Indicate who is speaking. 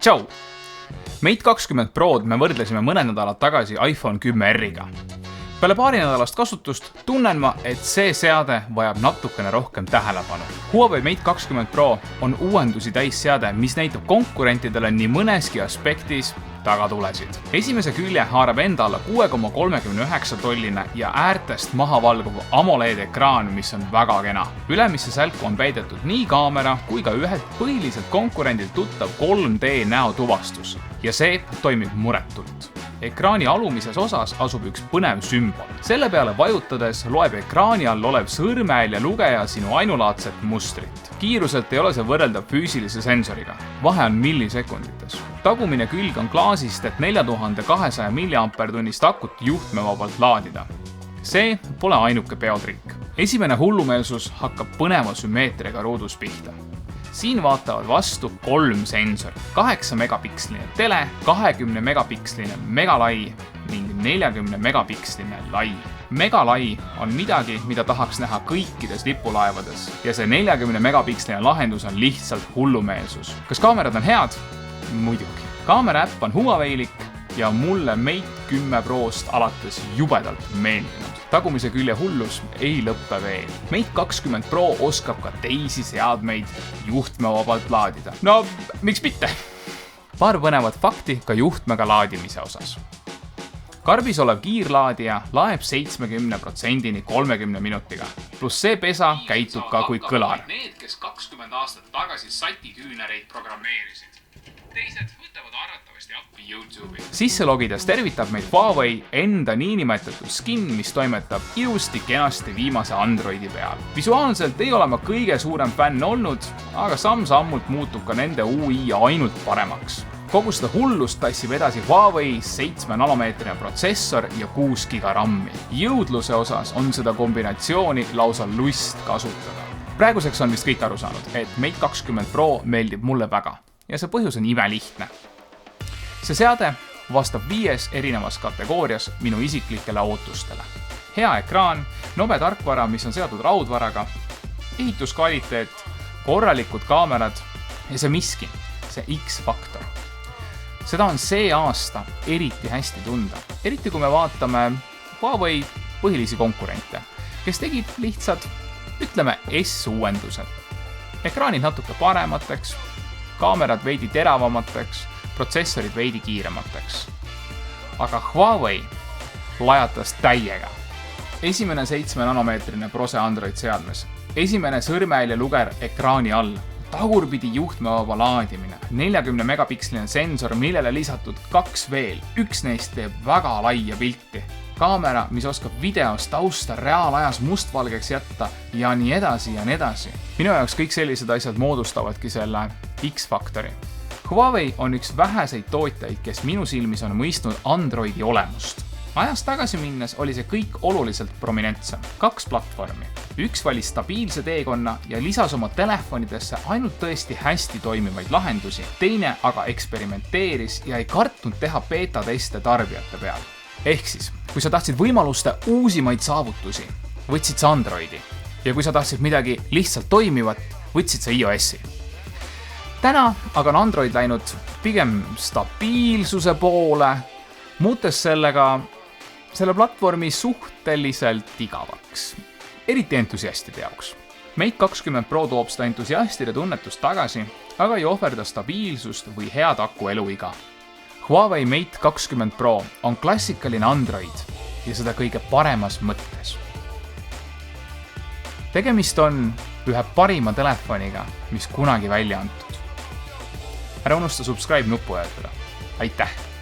Speaker 1: Tšau! Mate 20 Prod me võrdlesime mõned nädalad tagasi iPhone 10R'iga. Peale paari nädalast kasutust tunnen ma, et see seade vajab natukene rohkem tähelepanu. Huawei Mate 20 Pro on uuendusi täis seade, mis näitab konkurentidele nii mõneski aspektis tagatulesid. Esimese külje haarab enda alla 6,39 tolline ja äärtest maha valguv AMOLED ekraan, mis on väga kena. Ülemisse sälku on peidetud nii kaamera kui ka ühelt põhiliselt konkurendilt tuttav 3D näotuvastus ja see toimib muretult. Ekraani alumises osas asub üks põnev sümbol. Selle peale vajutades loeb ekraani all olev sõrmehääl ja lugeja sinu ainulaadset mustrit. Kiiruselt ei ole see võrreldav füüsilise sensoriga. Vahe on millisekundites. Tagumine külg on klaasist, et 4200 mAh akut juhtmevabalt laadida. See pole ainuke peotrikk. Esimene hullumeelsus hakkab põneva sümmeetriaga ruudus pihta. Siin vaatavad vastu 3 sensorit, 8 megapiksline tele, 20 megapiksline megalai ning 40 megapiksline lai. Megalai on midagi, mida tahaks näha kõikides lipulaevades ja see 40 megapiksline lahendus on lihtsalt hullumeelsus. Kas kaamerad on head? Muidugi. Kaamera äpp on Huaweilik ja mulle Mate 10 Prost alates jubedalt meeldinud. Tagumise külje hullus ei lõppe veel. Mate 20 Pro oskab ka teisi seadmeid juhtmevabalt laadida. No, miks mitte? Paar põnevat fakti ka juhtmega laadimise osas. Karbis olev kiirlaadija laeb 70% 30 minutiga, pluss see pesa käitub ka kui kõlar. Need, kes 20 aastat tagasi satiküünereid programmeerisid. Teised võtavad arvatavasti appi YouTube'i. Sisse logides tervitab meid Huawei enda niinimetatud skin, mis toimetab ilusti kenasti viimase Androidi peal. Visuaalselt ei ole ma kõige suurem fänn olnud, aga samm-sammult muutub ka nende UI ainult paremaks. Kogu seda hullust tassib edasi Huawei 7 nanomeetrine protsessor ja 6 giga RAM-i. Jõudluse osas on seda kombinatsiooni lausa lust kasutada. Praeguseks on vist kõik aru saanud, et Mate 20 Pro meeldib mulle väga. Ja see põhjus on imelihtne. See seade vastab 5 erinevas kategoorias minu isiklikele ootustele. Hea ekraan, nobe tarkvara, mis on seotud raudvaraga, ehituskvaliteet, korralikud kaamerad ja see miski, see X-faktor. Seda on see aasta eriti hästi tunda, eriti kui me vaatame Huawei põhilisi konkurente, kes tegid lihtsalt, ütleme, S-uuendused. Ekraanid natuke paremateks, kaamerad veidi teravamateks, protsessorid veidi kiiremateks. Aga Huawei lajatas täiega. Esimene 7 nanomeetrine Prose Android seadmes, esimene sõrmehääl ja luger ekraani all, tagurpidi juhtmevaba laadimine, 40 megapiksline sensor, millele lisatud 2 veel, üks neist teeb väga laia pilti. Kaamera, mis oskab videos tausta reaalajas mustvalgeks jätta ja nii edasi ja nii edasi. Minu jaoks kõik sellised asjad moodustavadki selle X-faktori. Huawei on üks väheseid tootjaid, kes minu silmis on mõistnud Androidi olemust. Ajast tagasi minnes oli see kõik oluliselt prominentsem. 2 platvormi. Üks valis stabiilse teekonna ja lisas oma telefonidesse ainult tõesti hästi toimivaid lahendusi. Teine aga eksperimenteeris ja ei kartnud teha beta-teste tarbijate peal. Ehk siis, kui sa tahtsid võimaluste uusimaid saavutusi, võtsid sa Androidi. Ja kui sa tahtsid midagi lihtsalt toimivat, võtsid sa iOS-i. Täna aga on Android läinud pigem stabiilsuse poole, muutes selle platvormi suhteliselt igavaks. Eriti entusiastide jaoks. Mate 20 Pro toob seda entusiastide tunnetust tagasi, aga ei ohverda stabiilsust või head aku eluiga. Huawei Mate 20 Pro on klassikaline Android ja seda kõige paremas mõttes. Tegemist on ühe parima telefoniga, mis kunagi välja antud. Ära unusta subscribe nuppu vajutada. Aitäh!